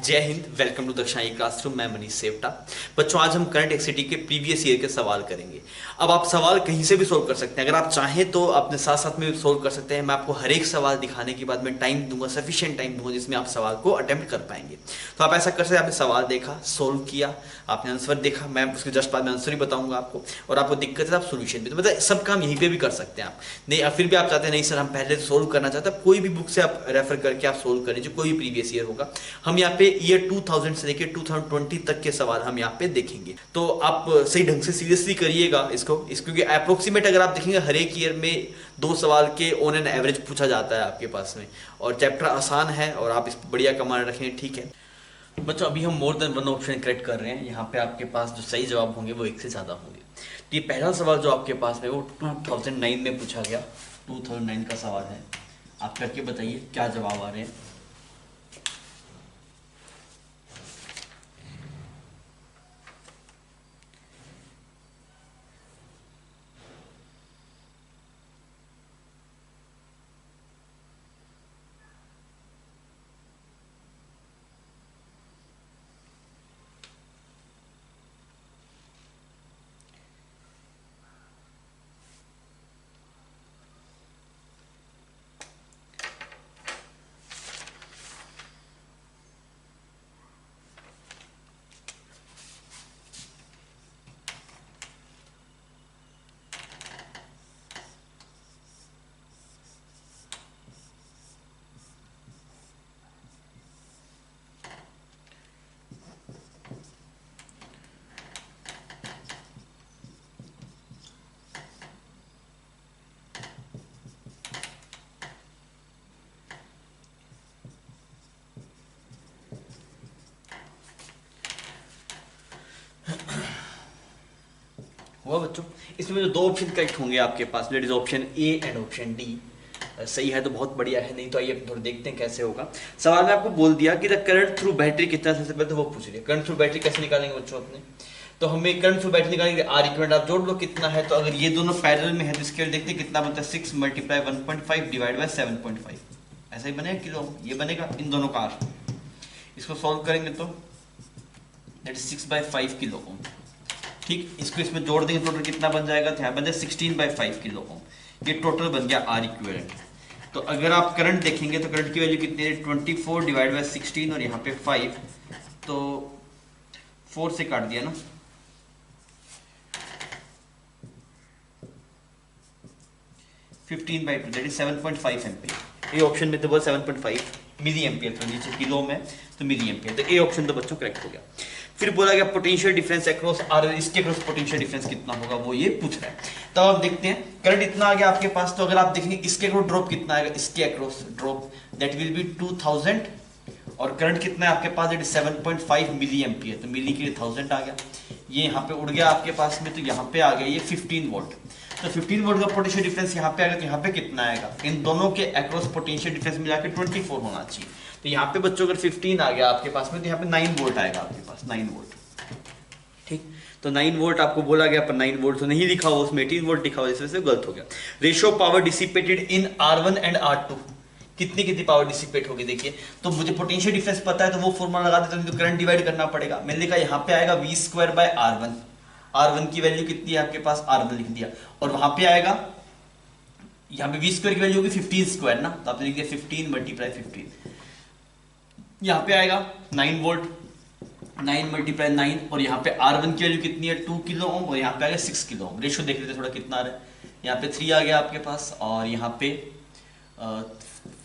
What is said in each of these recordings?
जय Hind. Welcome to Dakshai classroom. मैं मनीष सेवटा। बच्चों, आज हम करंट एक्सिटी के प्रीवियस ईयर के सवाल करेंगे। अब आप सवाल कहीं से भी सोल्व कर सकते हैं, अगर आप चाहें तो अपने साथ साथ में सोल्व कर सकते हैं। मैं आपको हर एक सवाल दिखाने के बाद में टाइम दूंगा, सफिशिएंट टाइम दूंगा जिसमें आप सवाल को अटेम्प्ट कर पाएंगे। तो आप ऐसा कर सकते हैं, आपने सवाल देखा, सोल्व किया, आपने आंसर देखा, मैं उसके जस्ट बाद में आंसर ही बताऊंगा आपको, और आपको दिक्कत है तो आप सोल्यूशन भी, तो मतलब सब काम यहीं पे भी कर सकते हैं आप। नहीं, फिर भी आप चाहते हैं नहीं सर हम पहले सोल्व करना चाहते हैं, कोई भी बुक से आप रेफर करके आप सोल्व कर लीजिए, कोई भी प्रीवियस ईयर होगा। हम यहाँ पे ईयर 2000 से लेकर 2020 तक के सवाल हम यहाँ पे देखेंगे, तो आप सही ढंग से सीरियसली करिएगा इसको, क्योंकि अप्रोक्सीमेट अगर आप देखेंगे हर एक ईयर में 2 सवाल के ऑन एन एवरेज पूछा जाता है आपके पास में, और चैप्टर आसान है और आप इस बढ़िया कमांड रखें। ठीक है बच्चों, अभी हम more than one option correct कर रहे हैं। यहाँ पे आपके पास जो सही जवाब होंगे वो एक से ज़्यादा होंगे। तो ये पहला सवाल जो आपके पास में वो 2009 में पूछा गया, 2009 का सवाल है। आप करके बताइए क्या जवाब आ रहे हैं। हुआ बच्चों, इसमें जो दो ऑप्शन करेक्ट होंगे आपके पास, that is option A and option D. सही है तो बहुत बढ़िया है, नहीं तो आइए थोड़ा देखते हैं कैसे होगा। सवाल में आपको बोल दिया कि द करंट थ्रू बैटरी कितना, सबसे पहले तो वो पूछ लिया करंट थ्रू बैटरी कैसे निकालेंगे बच्चों अपने। तो हमें करंट थ्रू बैटरी निकालेंगे, आर इक्विवेलेंट आप जोड़ लो कितना है। तो अगर ये दोनों पैरेलल में है तो इसके देखते हैं कितना बनता है, 6 मल्टीप्लाई 1.5 डिवाइड बाय 7.5, ऐसा ही बनेगा किलो, ये बनेगा इन दोनों का आर। इसको सॉल्व करेंगे तो दैट इज 6/5 किलो ओम। ठीक, इसको इसमें जोड़ देंगे, टोटल कितना बन जाएगा, तो यहाँ बन जाए 16/5 किलो ओम। ये टोटल बन गया आर इक्विवेलेंट। तो अगर आप करंट देखेंगे तो करंट की वैल्यू कितनी है, 24 डिवाइड बाय 16 और यहाँ पे 5, तो 4 से काट दिया ना, 15/2 दैट इज 7.5 एम्पियर। ये ऑप्शन में तो वो 7.5 मिली एम्पियर, तो नीचे किलो में तो मिली एम्पियर, तो ए ऑप्शन तो बच्चों करेक्ट हो गया। फिर बोला गया पोटेंशियल डिफरेंस अक्रॉस आर, इसके अक्रॉस पोटेंशियल डिफरेंस कितना होगा वो ये पूछ रहा है। तब आप देखते हैं करंट इतना आ गया आपके पास, तो अगर आप देखेंगे इसके अक्रॉस ड्रॉप कितना आएगा, इसके across drop that will be 2000, और करंट कितना है आपके पास, दैट इज 7.5 मिली एम्पियर, तो मिली के लिए 1000 आ गया। ये यहाँ पे उड़ गया आपके पास में, तो यहाँ पे आ गया ये 15 वोल्ट। तो 15 वोल्ट का पोटेंशियल डिफरेंस यहाँ पे आएगा, तो यहाँ पे कितना आएगा, इन दोनों के अक्रॉस पोटेंशियल डिफरेंस मिला के 24 होना चाहिए। तो यहाँ पे बच्चों अगर 15 आ गया आपके पास में, तो यहाँ पे 9 वोल्ट आएगा आपके पास, 9 वोल्ट। ठीक, तो 9 वोल्ट आपको बोला गया, पर 9 वोल्ट तो नहीं लिखा हुआ, उसमें 18 वोल्ट लिखा हुआ, इस वजह से गलत हो गया। Ratio power dissipated in R1 and R2, कितनी कितनी पावर डिसिपेट होगी देखिए। तो मुझे पोटेंशियल डिफरेंस पता है तो वो फॉर्मूला लगा देता हूं, तो करंट डिवाइड करना पड़ेगा। मैंने लिखा यहाँ पे आएगा v²/R1, R1 की वैल्यू कितनी है आपके पास, R1 लिख दिया, और वहां पे आएगा, यहाँ पे v² की वैल्यू होगी 15² ना, तो आपने लिख दिया 15 मल्टीप्लाई 15, यहाँ पे आएगा 9 वोल्ट, 9 मल्टीप्लाई 9, और यहाँ पे R1 की वैल्यू कितनी है 2 किलो ओम, और यहाँ पे आ गया 6 किलो ओम। रेशियो देख लेते थोड़ा कितना आ रहा है, यहाँ पे 3 आ गया आपके पास, और यहाँ पे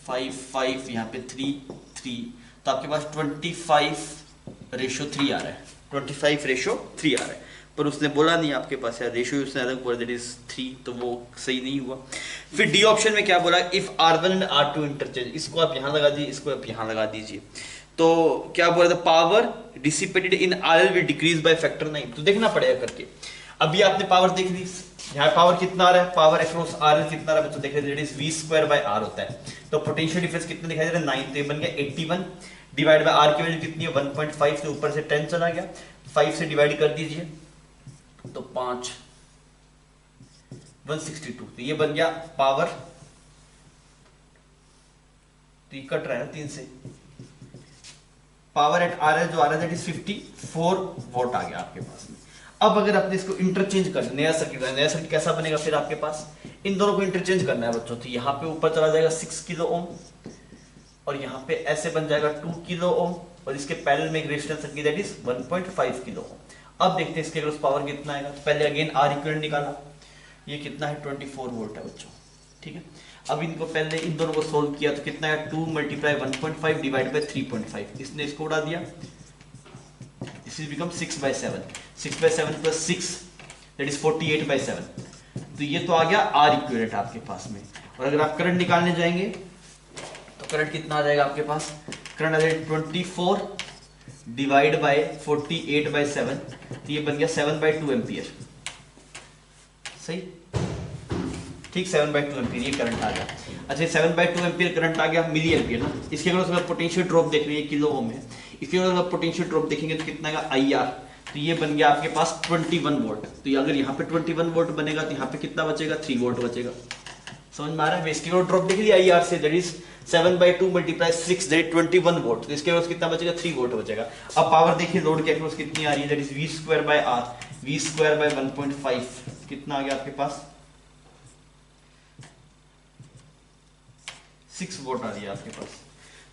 5 यहाँ पे 3, तो आपके पास 25/3 आ रहा है, 25/3 आ रहा है। पर उसने बोला नहीं आपके पास यार, रेशियो उसने अलग बोला दैट इज 3, तो वो सही नहीं हुआ। फिर डी ऑप्शन में क्या बोला, if R1 and R2 interchange, इसको आप यहाँ लगा दीजिए, इसको आप यहाँ लगा दीजिए। तो क्या बोला था, power dissipated in RL will decrease by factor 9, तो देखना पड़ेगा करके। अभी आपने पावर देख ली, यहाँ पावर कितना आ रहा है, पावर अक्रॉस RL कितना आ रहा है, तो देख रहे हैं v²/R होता है। तो पोटेंशियल डिफरेंस कितना दिखाई दे रहा है, 9, तो ये बन गया 81 डिवाइड बाय R की वैल्यू कितनी है 1.5, से ऊपर से 10 चला गया, 5 से डिवाइड कर दीजिए तो 5, 162, तो ये बन गया पावर, तो ये कट रहा है 3 से, पावर एट आर है जो आ रहा है दैट इज 54 वोल्ट आ गया आपके पास में। अब अगर आपने इसको इंटरचेंज कर नया सर्किट कैसा बनेगा फिर आपके पास, इन दोनों को इंटरचेंज करना है बच्चों। तो यहाँ पे ऊपर चला जाएगा 6 किलो ओम और यहाँ पे ऐसे बन जाएगा 2 किलो ओम और इसके पैरेलल में एक resistance circuit that is 1.5 kilo ohm. अब देखते हैं इसके अक्रॉस पावर कितना आएगा। तो पहले अगेन आर इक्विवेलेंट निकाला, ये कितना है 24 वोल्ट है बच्चों, ठीक है। अब इनको पहले इन दोनों को सोल्व किया तो कितना है 2 मल्टीप्लाई 1.5 डिवाइड बाय 3.5, इसने इसको उड़ा दिया, this is become 6/7, 6/7 plus 6 that is 48/7। तो ये तो आ गया आर इक्विवेलेंट आपके पास में। और अगर आप करंट निकालने जाएंगे तो करंट कितना आ जाएगा आपके पास, करंट आ जाएगा 24 डिवाइड बाय 48/7, तो ये बन गया 7/2 एम्पियर, सही, ठीक, 7/2 एम्पियर ये करंट आ गया। अच्छा 7/2 एम्पियर करंट आ गया, मिली एम्पियर ना। इसके अगर पोटेंशियल ड्रॉप देख रहे हैं किलो ओम है, इसके अगर पोटेंशियल ड्रॉप देखेंगे तो कितना आएगा आई आर, तो ये बन गया आपके पास 21 वोल्ट। तो अगर यहाँ पे 21 वोल्ट बनेगा तो यहाँ पे कितना बचेगा 3 वोल्ट बचेगा, समझ में आ रहा है। इसके ड्रॉप देख लिया आई आर से, that is 7/2 multiply 6 that 21 volt, तो इसके अक्रॉस कितना बचेगा 3 वोल्ट बचेगा। अब पावर देखिए लोड के अक्रॉस कितनी आ रही है, that is V square by R, V square bye 1.5 कितना आ गया आपके पास 6 वोल्ट आ रही है आपके पास।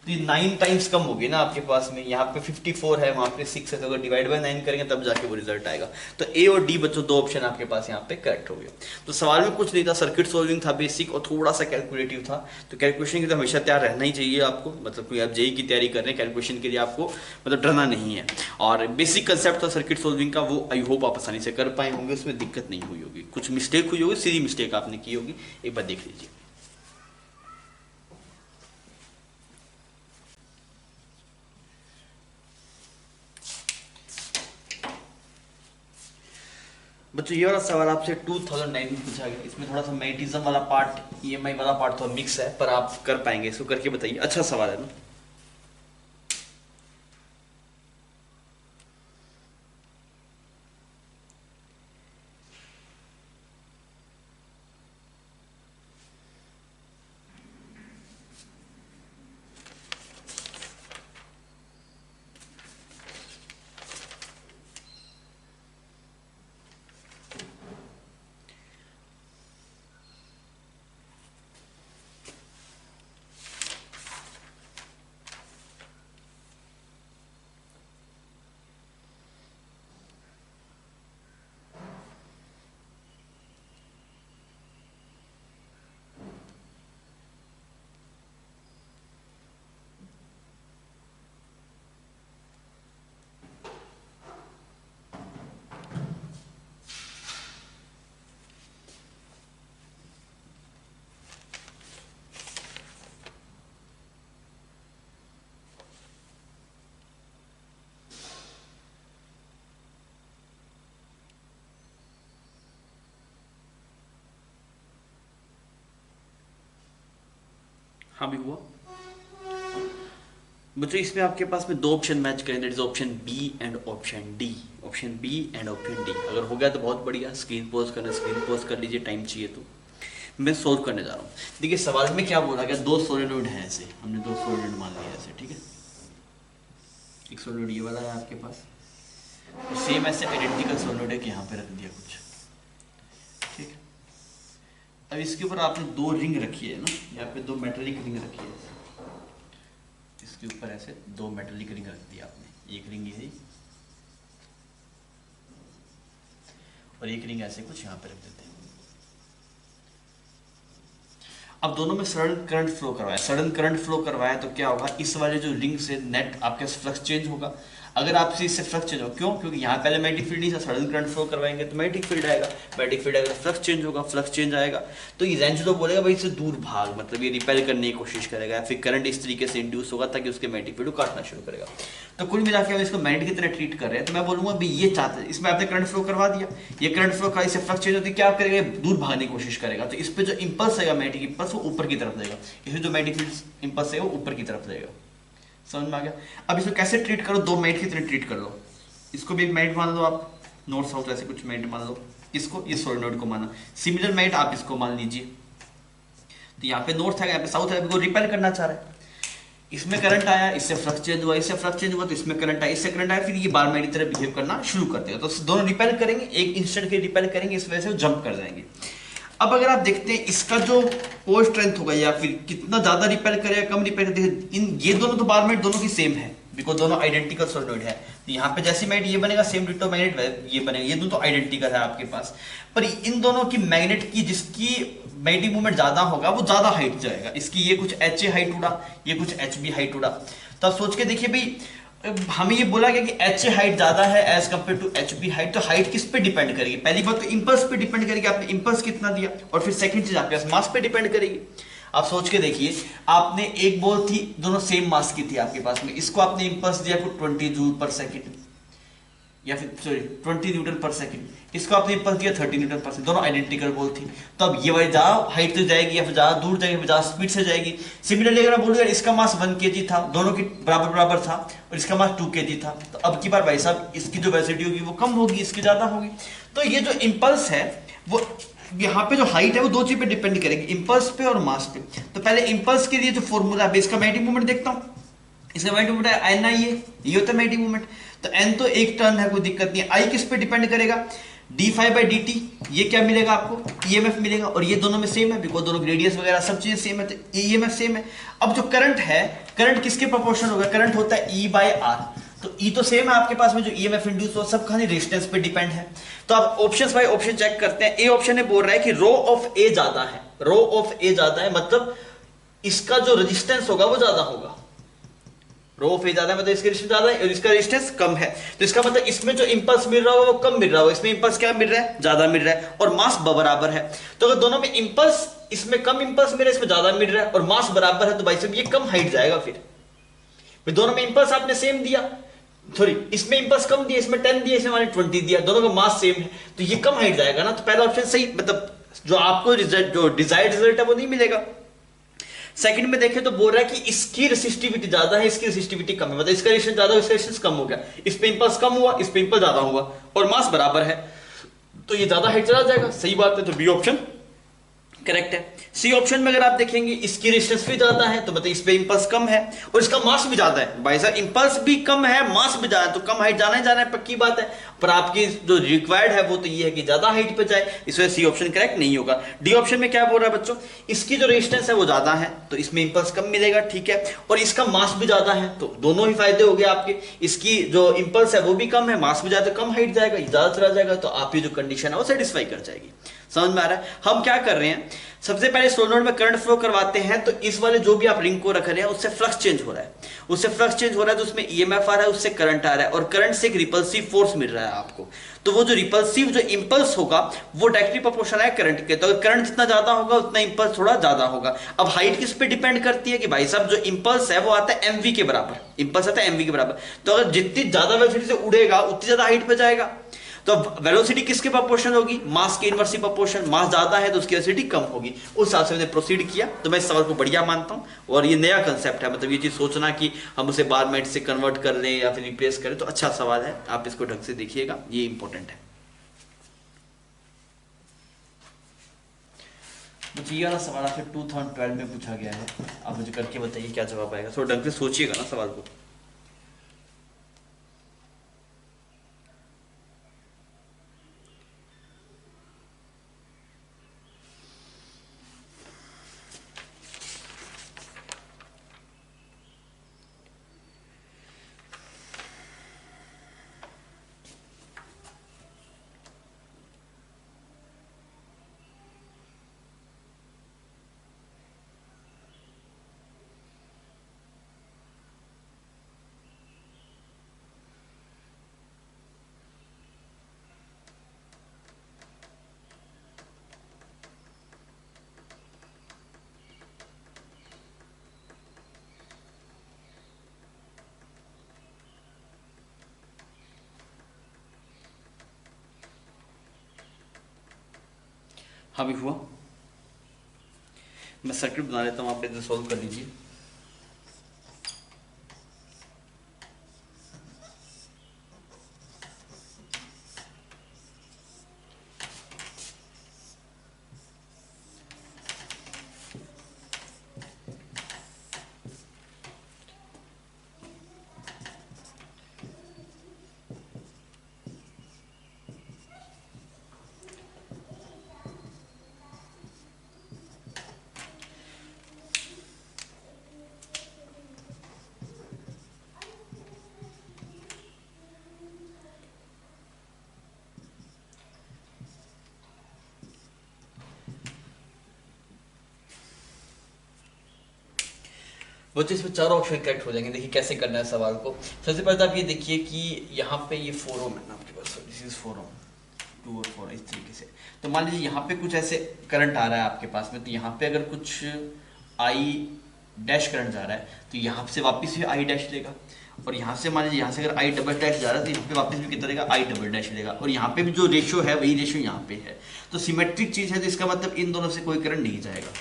तो ये 9 टाइम्स कम होगी ना आपके पास में, यहाँ पे 54 है वहाँ पे 6 है, तो अगर डिवाइड बाय 9 करेंगे तब जाके वो रिजल्ट आएगा। तो ए और डी बच्चों दो ऑप्शन आपके पास यहाँ पे करेक्ट हो गया। तो सवाल में कुछ नहीं था, सर्किट सोल्विंग था बेसिक और थोड़ा सा कैलकुलेटिव था। तो कैलकुलेशन के लिए हमेशा तैयार रहना ही चाहिए आपको, मतलब कोई आप जेई की तैयारी कर रहे हैं कैलकुलेशन के लिए आपको मतलब डरना नहीं है। और बेसिक कंसेप्ट था सर्किट सोल्विंग का, वो आई होप आप आसानी से कर पाए होंगे, उसमें दिक्कत नहीं हुई होगी। कुछ मिस्टेक हुई होगी, सीधी मिस्टेक आपने की होगी, एक बार देख लीजिए। बच्चों ये वाला सवाल आपसे 2009 में पूछा गया, इसमें थोड़ा सा मैग्नेटिज्म वाला पार्ट, ईएमआई वाला पार्ट थोड़ा मिक्स है, पर आप कर पाएंगे, इसको करके बताइए, अच्छा सवाल है ना। हाँ भी हुआ बच्चों, इसमें आपके पास में दो ऑप्शन मैच करें, that is option B and option D, option B and option D. अगर हो गया तो बहुत बढ़िया, स्क्रीन पॉज करना, स्क्रीन पॉज कर लीजिए, टाइम चाहिए तो। मैं सोल्व करने जा रहा हूँ। देखिए सवाल में क्या बोला गया, दो सोलेनोइड हैं ऐसे, हमने दो सोलेनोइड मान लिया ऐसे, ठीक है। एक सोलेनोइड ये वाला है आपके पास, सेम ऐसे आइडेंटिकल सोलेनोइड है कि यहाँ पे रख दिया कुछ, ठीक है। अब इसके ऊपर आपने दो रिंग रखी है ना, यहाँ पे दो मेटेलिक रिंग रखी है, इसके ऊपर ऐसे दो मेटेलिक रिंग रख दिया आपने, एक रिंग ये और एक रिंग ऐसे कुछ यहाँ पे रख देते हैं। अब दोनों में सडन करंट फ्लो करवाया, सडन करंट फ्लो करवाया तो क्या होगा, इस वाले जो रिंग से नेट आपके फ्लक्स चेंज होगा। अगर आपसे इससे फ्लक्स चेंज हो, क्यों, क्योंकि यहाँ पहले मैग्नेटिक फील्ड नहीं था, सडन करंट फ्लो करवाएंगे तो मैग्नेटिक फील्ड आएगा, मैग्नेटिक फील्ड आएगा तो फ्लक्स चेंज होगा, फ्लक्स चेंज आएगा तो ये रेंज तो बोलेगा भाई इससे दूर भाग, मतलब ये रिपेल करने की कोशिश करेगा, फिर करंट इस तरीके से इंड्यूस होगा ताकि उसके मैग्नेटिक फील्ड को काटना शुरू करेगा। तो कुल मिला के हम इसको मैग्नेट की तरह ट्रीट कर रहे हैं, तो मैं बोलूंगा भाई ये चाहते हैं, इसमें आपने करंट फ्लो करवा दिया, ये करंट फ्लो का इससे फ्लक्स चेंज होती है, क्या करेगा, दूर भागने की कोशिश करेगा, तो इस पर जो इंपल्स आएगा मैग्नेटिक इंपल्स वो ऊपर की तरफ देगा, इसमें जो मैग्नेटिक फील्ड इंपल्स है वो ऊपर की तरफ देगा। समझ में आ गया। अब इसको कैसे ट्रीट करो, दो मैग्नेट की तरह ट्रीट कर लो, इसको भी एक मैग्नेट मान लो आप, नॉर्थ साउथ ऐसे कुछ मैग्नेट मान लो, इसको ये सोलेनोइड को माना, सिमिलर मैग्नेट आप इसको मान लीजिए। तो यहाँ पे नॉर्थ है, यहाँ पे साउथ है, को रिपेल करना चाह रहा है, इसमें करंट आया, इससे फ्लक्स चेंज हुआ, इससे फ्लक्स चेंज हुआ, तो इसमें करंट आया, इससे करंट आया, फिर ये बार मेरी तरह बिहेव करना शुरू कर देगा। तो दोनों रिपेल करेंगे, एक इंस्टेंट के रिपेल करेंगे, इस वजह से वो जंप कर जाएंगे। अब अगर आप देखते हैं इसका जो पोल स्ट्रेंथ होगा या फिर कितना ज्यादा रिपेल करेगा कम रिपेल करेगा, इन ये दोनों तो बार मैग्नेट दोनों की सेम है, बिकॉज दोनों आइडेंटिकल सोलेनोइड है। तो यहाँ पे जैसी मैग्नेट ये बनेगा सेम डिटो मैग्नेट ये बनेगा, ये दोनों तो आइडेंटिकल है आपके पास। पर इन दोनों की मैग्नेट की जिसकी मैग्नेटिक मूवमेंट ज्यादा होगा वो ज्यादा हाइट जाएगा। इसकी ये कुछ एच ए हाइट उड़ा, ये कुछ एच बी हाइट उड़ा। तो आप सोच के देखिए भाई, हमें ये बोला गया कि एच ए हाइट ज्यादा है as compare to H B height, तो हाइट किस पे डिपेंड करेगी? पहली बात तो इंपल्स पे डिपेंड करेगी, आपने इंपल्स कितना दिया, और फिर सेकंड चीज आपके पास मास पे डिपेंड करेगी। आप सोच के देखिए, आपने एक बॉल थी, दोनों सेम मास की थी आपके पास में, इसको आपने इंपल्स दिया कुछ 20 जूल पर सेकंड या फिर सॉरी 20 न्यूटन पर सेकंड, इसको आपने इंपल्स दिया 30 न्यूटन पर सेकंड, दोनों आइडेंटिकल बॉल थी। तो अब ये वाली ज्यादा हाइट से जाएगी या फिर ज्यादा दूर जाएगी, ज्यादा स्पीड से जाएगी। सिमिलरली अगर बोलूँ इसका मास 1 kg था, दोनों की बराबर बराबर था, और इसका मास 2 kg था, तो अब की बार भाई साहब इसकी जो वेलोसिटी होगी वो कम होगी, इसकी ज्यादा होगी। तो ये जो इंपल्स है वो यहाँ पे जो हाइट है वो दो चीज पे डिपेंड करेगी, इंपल्स पे और मास पे। तो पहले इंपल्स के लिए जो फॉर्मूला है, इसका मैग्नेटिक मोमेंट देखता हूँ, इसका मैग्नेटिक मोमेंट है एन आई, ये होता है मैग्नेटिक मोमेंट। तो एन तो एक टर्न है, कोई दिक्कत नहीं है। आई किस पे डिपेंड करेगा? D five by D T, ये क्या मिलेगा आपको? ईएमएफ मिलेगा, और ये दोनों में सेम है बिकॉज दोनों रेडियस वगैरह सब चीजें सेम है, तो ईएमएफ सेम है। अब जो करंट है, करंट किसके प्रोपोर्शनल होगा? करंट होता है ई बाय आर, तो ई तो सेम है आपके पास में, जो ईएमएफ इंड्यूस हो सब खाली रेजिस्टेंस पे डिपेंड है। तो आप ऑप्शंस बाय ऑप्शन चेक करते हैं। ए ऑप्शन में बोल रहा है कि रो ऑफ ए ज्यादा है, रो ऑफ ए ज्यादा है, मतलब इसका जो रेजिस्टेंस होगा वो ज्यादा होगा। रो ऑफ ए ज्यादा है मतलब इसका रेजिस्टेंस ज्यादा है और इसका रेजिस्टेंस कम है, तो इसका मतलब इसमें जो इंपल्स मिल रहा होगा वो कम मिल रहा होगा, इसमें इंपल्स क्या मिल रहा है? ज्यादा मिल रहा है, और मास बराबर है। तो अगर दोनों में इंपल्स, इसमें कम इंपल्स मिल रहा है, इसमें ज्यादा मिल रहा है, और मास बराबर है, तो भाई साहब ये कम हाइट जाएगा। फिर दोनों में इंपल्स आपने सेम दिया, सॉरी इसमें इंपल्स कम दिया, इसमें 10 दिया, इसमें 20 दिया, दोनों का मास सेम है, तो ये कम हाइट जाएगा ना। तो पहला ऑप्शन सही, मतलब जो आपको रिजल्ट, जो डिजायर्ड रिजल्ट है वो नहीं मिलेगा। सेकंड में देखें तो बोल रहा है कि इसकी रेसिस्टिविटी ज्यादा है, इसकी रेसिस्टिविटी कम है, मतलब इसका रेजिस्टेंस ज्यादा, इसका रेजिस्टेंस कम हो गया, इस पे इंपल्स कम हुआ, इस पे इंपल्स ज्यादा हुआ, और मास बराबर है, तो ये ज्यादा हाइट चला जाएगा। सही बात है, तो बी ऑप्शन करेक्ट है। सी ऑप्शन में अगर आप देखेंगे इसकी रेजिस्टेंस भी ज्यादा है, तो मतलब इस पे इंपल्स कम है, और इसका मास भी ज्यादा है। भाई साहब इंपल्स भी कम है, मास भी ज्यादा है, तो कम हाइट जाना ही जाना है, पक्की बात है। पर आपकी जो रिक्वायर्ड है वो तो ये है कि ज्यादा हाइट पे जाए, इस वजह सी ऑप्शन करेक्ट नहीं होगा। डी ऑप्शन में क्या बोल रहा है बच्चों? इसकी जो रेजिस्टेंस है वो ज्यादा है, तो इसमें इंपल्स कम मिलेगा, ठीक है, और इसका मास भी ज्यादा है, तो दोनों ही फायदे हो गए आपके। इसकी जो इंपल्स है वो भी कम है, मास भी ज्यादा, कम हाइट जाएगा, ज्यादा चला जाएगा, तो आपकी जो कंडीशन है वो सेटिस्फाई कर जाएगी। समझ में आ रहा है? हम क्या कर रहे हैं, सबसे पहले सोलेनोइड में करंट फ्लो करवाते हैं, तो इस वाले जो भी आप रिंग को रख रहे हैं उससे फ्लक्स चेंज हो रहा है, उससे फ्लक्स चेंज हो रहा है, तो उसमें ईएमएफ आ रहा है, उससे करंट आ रहा है, और करंट से एक रिपल्सिव फोर्स मिल रहा है आपको। तो वो जो रिपल्सिव जो इंपल्स होगा वो डायरेक्टली प्रोपोर्शनल है करंट के, तो अगर करंट जितना ज्यादा होगा उतना इंपल्स थोड़ा ज्यादा होगा। अब हाइट किस पे डिपेंड करती है कि भाई साहब जो इंपल्स है वो आता है एमवी के बराबर, इंपल्स आता है एमवी के बराबर, तो अगर जितनी ज्यादा वेलोसिटी से उड़ेगा उतनी ज्यादा हाइट पे जाएगा। तो वेलोसिटी किसके प्रोपोर्शनल होगी? मास के इनवर्सली प्रोपोर्शन, मास ज्यादा है तो उसकी वेलोसिटी कम होगी। उस हिसाब से मैंने प्रोसीड किया, तो मैं इस सवाल को बढ़िया मानता हूं, और ये नया कंसेप्ट है, मतलब ये चीज सोचना कि हम उसे बार मैट से कन्वर्ट कर लें या फिर रिप्लेस करें, तो अच्छा सवाल है, आप इसको ढंग से देखिएगा, ये इंपॉर्टेंट है। मुझे ये वाला सवाल आपसे 2012 में पूछा गया है, आप मुझे करके बताइए क्या जवाब आएगा, थोड़ा ढंग से सोचिएगा ना सवाल को। हाँ भी हुआ, मैं सर्किट बना लेता हूँ, आप इधर सॉल्व कर लीजिए। बच्चों इसमें चारों ऑप्शन करेक्ट हो जाएंगे। देखिए कैसे करना है सवाल को। सबसे पहले तो आप ये देखिए कि यहाँ पे ये 4 ओम है ना आपके पास, दिस इज 4 ओम, 2 और 4 इस तरीके से। तो मान लीजिए यहाँ पे कुछ ऐसे करंट आ रहा है आपके पास में, तो यहाँ पे अगर कुछ आई डैश करंट जा रहा है तो यहाँ से वापस भी आई डैश लेगा, और यहाँ से मान लीजिए यहाँ से अगर आई डबल डैश जा रहा है तो यहाँ पे वापस भी कितना रहेगा, आई डबल डैश लेगा, और यहाँ पे भी जो रेशियो है वही रेशियो यहाँ पे है। तो सिमेट्रिक चीज है, तो इसका मतलब इन दोनों से कोई करंट नहीं जाएगा,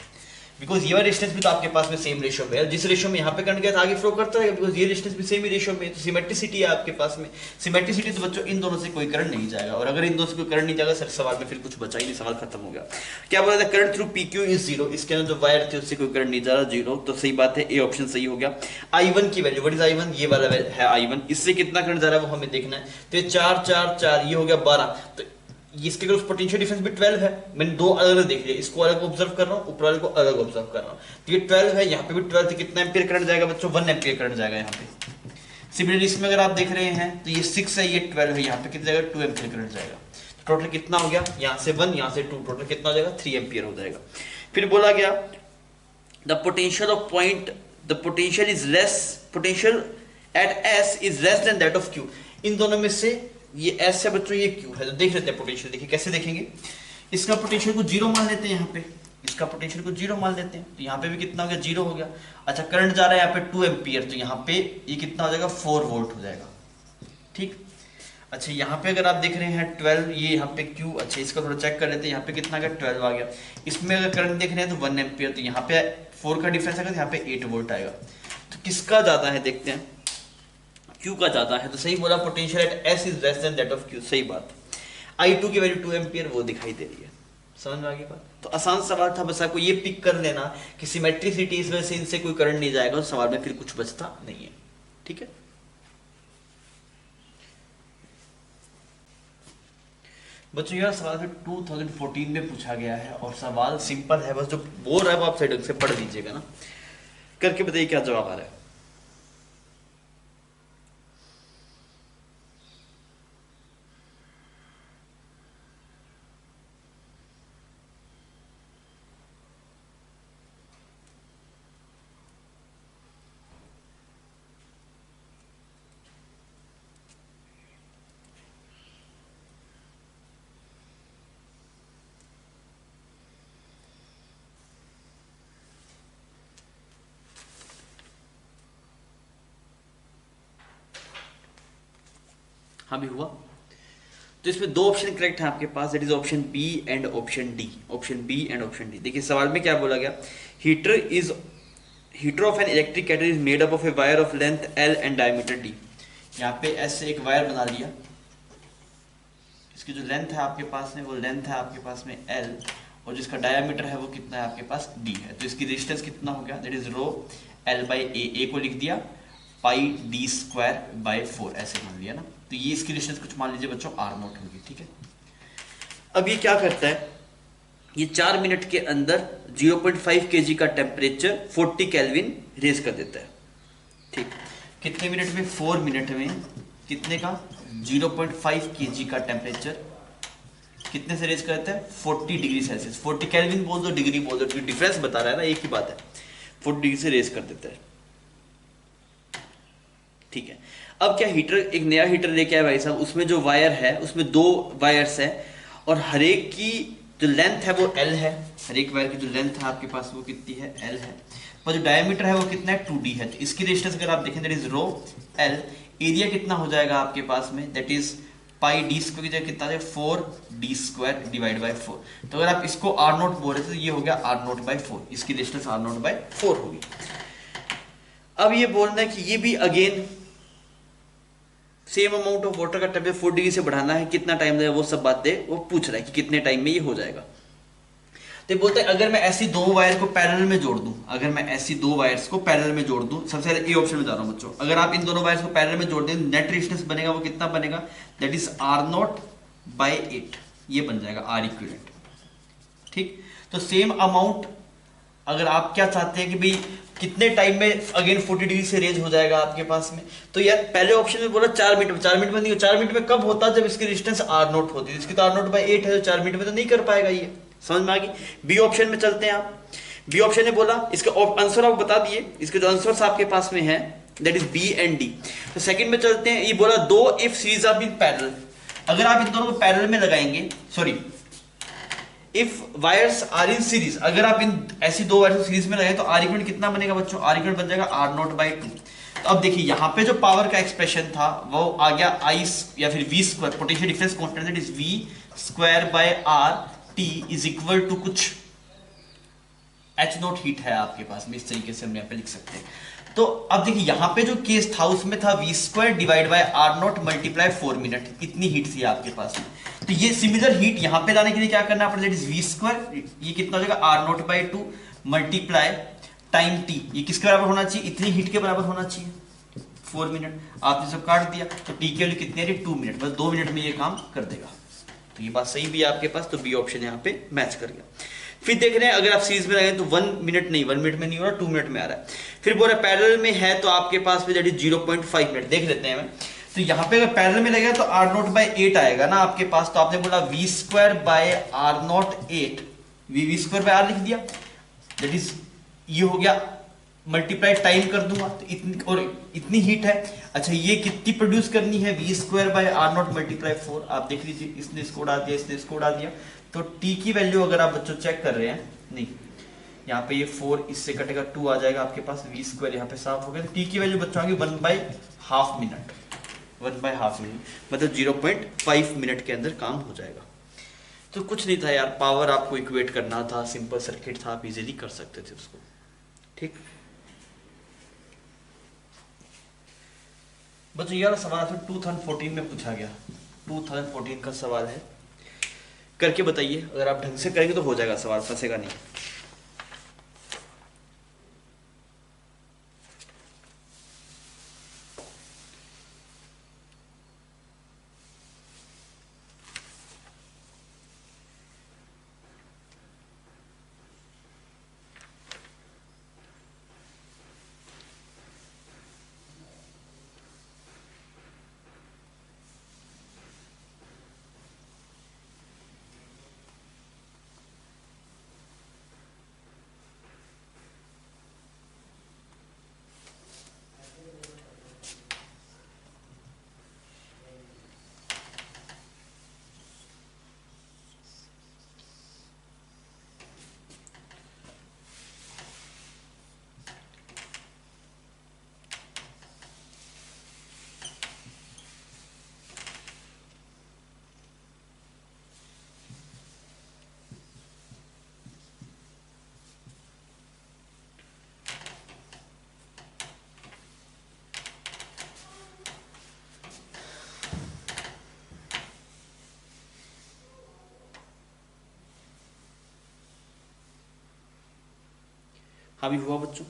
बिकॉज ये रेजिस्टेंस भी तो आपके पास में सेम रेशियो में है। जिस रेशियो में यहाँ पे करंट गया था आगे फ्लो करता रहेगा, बिकॉज ये रेजिस्टेंस भी सेम ही रेशियो में है। तो सिमेट्रिसिटी है आपके पास में। सिमेट्रिसिटी तो बच्चों इन दोनों से कोई करंट नहीं जाएगा, और अगर इन दोनों से कोई करंट नहीं जाएगा सर सवाल में फिर कुछ बचा ही नहीं, सवाल खत्म हो गया। क्या बोला था, current through P Q is zero, इसके अंदर जो वायर थे उससे कोई करंट नहीं जा रहा, जीरो। तो सही बात है, ए ऑप्शन सही हो गया। I1 की वैल्यू, व्हाट इज I1, ये वाला है I1, इससे कितना करंट जा रहा है वो हमें देखना है। तो ये 4 4 4 ये हो गया 12, तो इसके अगर पोटेंशियल डिफरेंस भी 12 है। मैंने दो अलग अलग देख लिया, इसको अलग ऑब्जर्व कर रहा हूँ, ऊपर वाले को अलग ऑब्जर्व कर रहा हूँ। तो ये 12 है, यहाँ पे भी 12, तो कितना एम्पीयर करंट जाएगा बच्चों, 1 एम्पीयर करंट जाएगा यहाँ पे। सिमिलरली इसमें अगर आप देख रहे हैं तो ये 6 है, ये 12 है, यहाँ पे कितना जाएगा, 2 एम्पीयर करंट जाएगा। तो टोटल कितना हो गया, यहाँ से 1 यहाँ से 2, टोटल कितना हो जाएगा, 3 एम्पीयर हो जाएगा। फिर बोला गया the potential of point, the potential is less, potential at S is less than that of Q. इन दोनों में से ये एस है बच्चों, ये क्यू है, तो देख लेते हैं पोटेंशियल। देखिए कैसे देखेंगे, इसका पोटेंशियल को जीरो मान लेते हैं, यहाँ पे इसका पोटेंशियल को जीरो मान लेते हैं, तो यहाँ पे भी कितना हो गया, जीरो हो गया। अच्छा करंट जा रहा है यहाँ पे 2 एम्पीयर, तो यहाँ पे ये कितना हो जाएगा, 4 वोल्ट हो जाएगा, ठीक। अच्छा यहाँ पे अगर आप देख रहे हैं 12, ये यहाँ पे क्यू, अच्छा इसका थोड़ा चेक कर लेते हैं, यहाँ पे कितना आ गया, 12 आ गया। इसमें अगर करंट देख रहे हैं तो 1 एम्पीयर, तो यहाँ पे 4 का डिफरेंस आएगा, तो यहाँ पे 8 वोल्ट आएगा। तो किसका ज्यादा है देखते हैं, क्यू का ज्यादा है। तो सही बोला, potential at S is less than that of Q, सही बात। I2 की वैल्यू 2 एम्पीयर वो दिखाई दे रही है, समझ में आ गई बात। तो आसान सवाल था, बस आपको ये पिक कर लेना कि सिमेट्रिसिटी इस वजह से इनसे कोई करंट नहीं जाएगा, तो सवाल में फिर कुछ बचता नहीं है, ठीक है। बच्चों यह सवाल फिर 2014 में पूछा गया है, और सवाल सिंपल है, बस जो बोल रहा है वो आप साइड से पढ़ लीजिएगा ना, करके बताइए क्या जवाब आ रहा है। हाँ भी हुआ। तो इसमें दो ऑप्शन करेक्ट है आपके पास, that is option B and option D, option B and option D. देखिए सवाल में क्या बोला गया, heater of an electric kettle is made up of a wire of length L and diameter D. यहाँ पे ऐसे एक वायर बना लिया, इसकी जो लेंथ है आपके पास में वो लेंथ है आपके पास में एल, और जिसका डायमीटर है वो कितना है आपके पास डी है। तो इसकी रेजिस्टेंस कितना हो गया, that is rho L by A को लिख दिया, पाई डी स्क्वायर बाई 4 ऐसे मान लिया ना। तो ये इसकी रेजिस्टेंस कुछ मान लीजिए बच्चों आर नोट होगी, ठीक है। अब ये क्या करता है, ये 4 मिनट के अंदर 0.5 kg का टेम्परेचर 40 केल्विन रेज कर देता है, ठीक। कितने मिनट में, 4 मिनट में कितने का, 0.5 kg का टेम्परेचर कितने से रेज करता है, 40 डिग्री सेल्सियस। 40 केल्विन बोल दो, डिग्री बोल दो, डिफरेंस बता रहा है ना, एक ही बात है, 40 डिग्री से रेज कर देता है, ठीक है। अब क्या, हीटर एक नया हीटर लेके आया भाई साहब, उसमें जो वायर है उसमें 2 वायर्स है, और हर एक की जो लेंथ है वो L है, हर एक वायर की जो लेंथ है आपके पास वो कितनी है, L है, पर जो डायमीटर है वो कितना है, 2D है। तो इसकी रेजिस्टेंस अगर आप देखें that is rho L, area कितना हो जाएगा आपके पास में, that is pi D square की जगह कितना है, 4d स्क्वायर डिवाइड बाई 4। तो अगर आप इसको R नोट बोल रहे थे तो ये हो गया R नोट बाई 4, इसकी रेजिस्टेंस R नोट बाई 4 होगी। अब ये बोलना है कि ये भी again same amount of water का टेम्परेचर 4 डिग्री से बढ़ाना है, कितना टाइम लगेगा, वो सब बातें वो पूछ रहा है कि कितने टाइम में ये हो जाएगा। तो बोलते हैं अगर मैं ऐसी 2 वायर को पैरेलल में जोड़ दूं, अगर मैं ऐसी 2 वायर्स को पैरेलल में जोड़ दूं, सबसे पहले ए ऑप्शन में जा रहा हूं बच्चों, अगर आप इन दोनों वायर्स को पैरेलल में जोड़ दें, नेट रेजिस्टेंस बनेगा वो कितना बनेगा, that is R not by 8, ये बन जाएगा आर इक्विवेलेंट, ठीक। तो सेम अमाउंट अगर आप क्या चाहते हैं कि भाई कितने टाइम में अगेन 40 डिग्री से रेज हो जाएगा आपके पास में, तो यार पहले ऑप्शन में बोला 4 मिनट में, 4 मिनट में नहीं, 4 मिनट में कब होता है जब इसकी रेजिस्टेंस आर नोट होती है, इसकी तो आर नोट बाई 8 है, तो 4 मिनट में तो नहीं कर पाएगा ये, समझ में आ गई। बी ऑप्शन में चलते हैं आप, बी ऑप्शन ने बोला, इसका आंसर आप बता दिए, इसके जो आंसर्स आपके पास में है that is B and D. तो सेकंड में चलते हैं, ये बोला दो if series are in parallel, अगर आप इन दोनों को पैरेलल में लगाएंगे, sorry if wires are in series, अगर आप इन ऐसी दो वायर्स सीरीज में लगाएं तो आर इक्वल कितना बनेगा बच्चों, आर इक्वल बन जाएगा आर नॉट बाई टू। तो अब देखिए यहाँ पे जो पावर का एक्सप्रेशन था वो आ गया आई या फिर V square, potential difference constant that is V square by R T is equal to कुछ एच नॉट हीट है आपके पास में, इस तरीके से हम यहाँ पे लिख सकते हैं। तो अब देखिए यहाँ पे जो केस था उसमें था V square divide by R not multiply 4 minute, इतनी हीट थी आपके पास में। तो ये सिमिलर हीट यहाँ पे लाने के लिए क्या करना पड़ेगा, दैट इज वी स्क्वायर, ये कितना हो जाएगा R not by two multiply time T, ये किसके बराबर होना चाहिए, इतनी हीट के बराबर होना चाहिए 4 मिनट। आपने सब काट दिया तो टी की वैल्यू कितनी आ रही, 2 मिनट, बस 2 मिनट में ये काम कर देगा। तो ये बात सही भी है आपके पास, तो बी ऑप्शन यहाँ पे मैच कर गया। फिर देख रहे हैं अगर आप सीरीज में लगाएं तो 1 मिनट नहीं, 1 मिनट में नहीं हो रहा, 2 मिनट में आ रहा है। फिर बोल रहा है पैरेलल में है तो आपके पास में दैट इज 0.5 मिनट, देख लेते हैं हमें। तो यहाँ पे अगर पैरेलल में लगेगा तो आर नॉट बाई 8 आएगा ना आपके पास, तो आपने बोला V square by R not 8, V square by R लिख दिया, दैट इज ये हो गया मल्टीप्लाई टाइम कर दूंगा तो इतनी, और इतनी हीट है। अच्छा ये कितनी प्रोड्यूस करनी है, V square by R not multiply 4, आप देख लीजिए इसने इसको डाल दिया, इसने इसको डाल दिया। तो टी की वैल्यू अगर आप बच्चों चेक कर रहे हैं, नहीं यहाँ पे ये 4 इससे कटेगा 2 आ जाएगा आपके पास, वी स्क्वायर यहाँ पे साफ हो गया। तो टी की वैल्यू बच्चों आ गई 1/2 मिनट, 1/2 मिनट मतलब 0.5 मिनट के अंदर काम हो जाएगा। तो कुछ नहीं था यार, पावर आपको इक्वेट करना था, सिंपल सर्किट था, आप इजीली कर सकते थे उसको, ठीक। बच्चों ये वाला सवाल फिर 2014 में पूछा गया, 2014 का सवाल है, करके बताइए, अगर आप ढंग से करेंगे तो हो जाएगा सवाल, फंसेगा नहीं। हाँ भी हुआ बच्चों।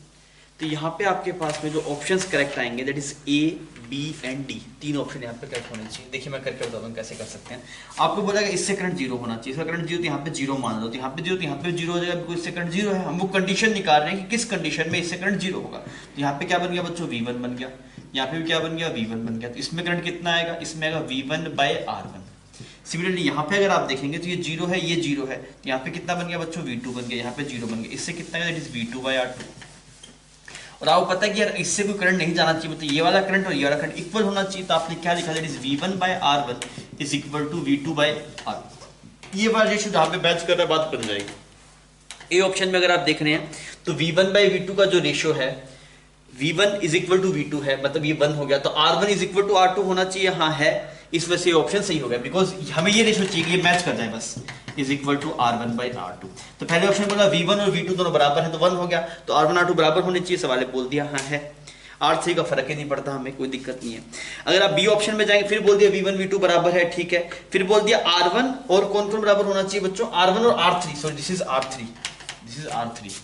तो यहाँ पे आपके पास में जो ऑप्शंस करेक्ट आएंगे that is A B and D, 3 option यहाँ पे करेक्ट होने चाहिए। देखिए मैं करके बताता हूँ कैसे कर सकते हैं। आपको बोला इससे करंट 0 होना चाहिए, इसका करंट 0 तो यहाँ पे 0 मान लो, तो यहाँ पे 0 तो यहाँ पे 0 हो जाएगा, बिकॉज इससे करंट 0 है। हम वो कंडीशन निकाल रहे हैं कि किस कंडीशन में इससे करंट 0 होगा। तो यहाँ पे क्या बन गया बच्चों, V1 बन गया, यहाँ पे भी क्या बन गया, V1 बन गया। तो इसमें करंट कितना आएगा, इसमें आएगा V1/R1। सिमिलरली यहाँ पे अगर आप देखेंगे तो ये 0 है, ये 0 है, यहाँ पे कितना बन गया बच्चों, V2 बन गया, यहाँ पे 0 बन गया, इससे कितना है, दैट इज V2/R2। और आपको पता है कि यार इससे कोई करंट नहीं जाना चाहिए, मतलब ये वाला करंट और ये वाला करंट इक्वल होना चाहिए। तो आपने क्या लिखा, that is V1/R1 is equal to V2/R2। ये बात रेशियो जहाँ पे मैच कर रहा है बात बन जाएगी। ए ऑप्शन में अगर आप देख रहे हैं तो V1/V2 का जो रेशियो है V1 is equal to V2 है, मतलब ये 1 हो गया, तो R1 is equal to R2 होना चाहिए, हाँ है, इस वजह से ये ऑप्शन सही हो गया, बिकॉज हमें ये रेशियो चाहिए कि ये मैच कर जाए बस, इज इक्वल टू R1/R2। तो पहले ऑप्शन बोला V1 और V2 दोनों बराबर है तो 1 हो गया, तो R1 R2 बराबर होने चाहिए, सवाल बोल दिया हाँ है। R3 का फर्क ही नहीं पड़ता, हमें कोई दिक्कत नहीं है। अगर आप बी ऑप्शन में जाएंगे फिर बोल दिया V1 V2 बराबर है, ठीक है, फिर बोल दिया R1 और कौन कौन बराबर होना चाहिए बच्चों, R1 और R3, sorry this is R3, this is R3।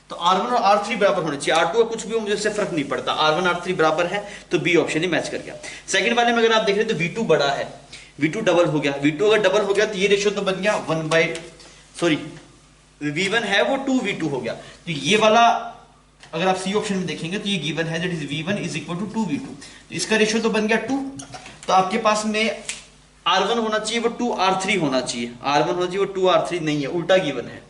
तो R1 और R3 बराबर होने चाहिए, R2 का कुछ भी हो मुझे इससे फर्क नहीं पड़ता, R1 R3 बराबर है तो बी ऑप्शन ही मैच कर गया। सेकंड वाले में अगर आप देख रहे हैं तो V2 बड़ा है, V2 डबल हो गया, V2 अगर डबल हो गया तो ये रेशियो तो बन गया V1 है वो 2V2 हो गया। तो ये वाला अगर आप सी ऑप्शन में देखेंगे तो ये गिवन है, that is V1 is equal to 2V2, तो इसका रेशियो तो बन गया 2। तो आपके पास में R1 होना चाहिए वो 2R3 होना चाहिए, R1 होना चाहिए वो 2R3 नहीं है, उल्टा गिवन है,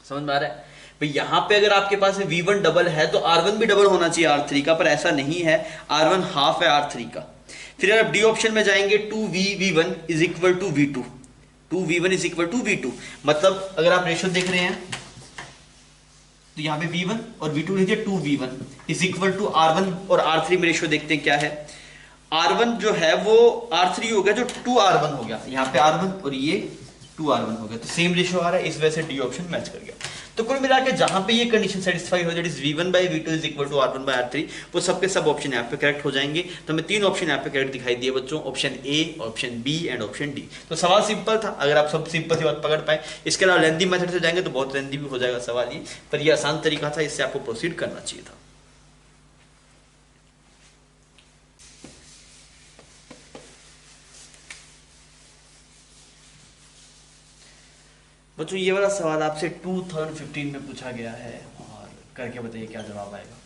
समझ में आ रहा है भाई। यहाँ पे अगर आपके पास V1 डबल है तो R1 भी डबल होना चाहिए R3 का, पर ऐसा नहीं है, R1 हाफ है R3 का। फिर अगर आप डी ऑप्शन में जाएंगे 2V1 is equal to V2, 2V1 is equal to V2, मतलब अगर आप रेशियो देख रहे हैं तो यहाँ पे V1 और V2 लीजिए, 2V1 is equal to R1 और R3 में रेशियो देखते हैं क्या है। R1 जो है वो R3 हो गया, जो 2R1 हो गया, यहाँ पे R1 और ये 2R1 हो गया, तो सेम रेशियो आ रहा है, इस वजह से डी ऑप्शन मैच कर गया। तो कुल मिला के जहां पे ये कंडीशन सेटिस्फाई हो, that is V1 by V2 is equal to R1 by R3, वो सबके सब ऑप्शन यहाँ पे करेक्ट हो जाएंगे। तो हमें 3 ऑप्शन यहाँ पे करेक्ट दिखाई दिए बच्चों, option A, option B and option D. तो सवाल सिंपल था, अगर आप सब सिंपल सी बात पकड़ पाए। इसके अलावा लेंदी मेथड से जाएंगे तो बहुत लेंदी भी हो जाएगा सवाल ये, पर ये आसान तरीका था, इससे आपको प्रोसीड करना चाहिए था। बच्चों ये वाला सवाल आपसे 2015 में पूछा गया है, और करके बताइए क्या जवाब आएगा।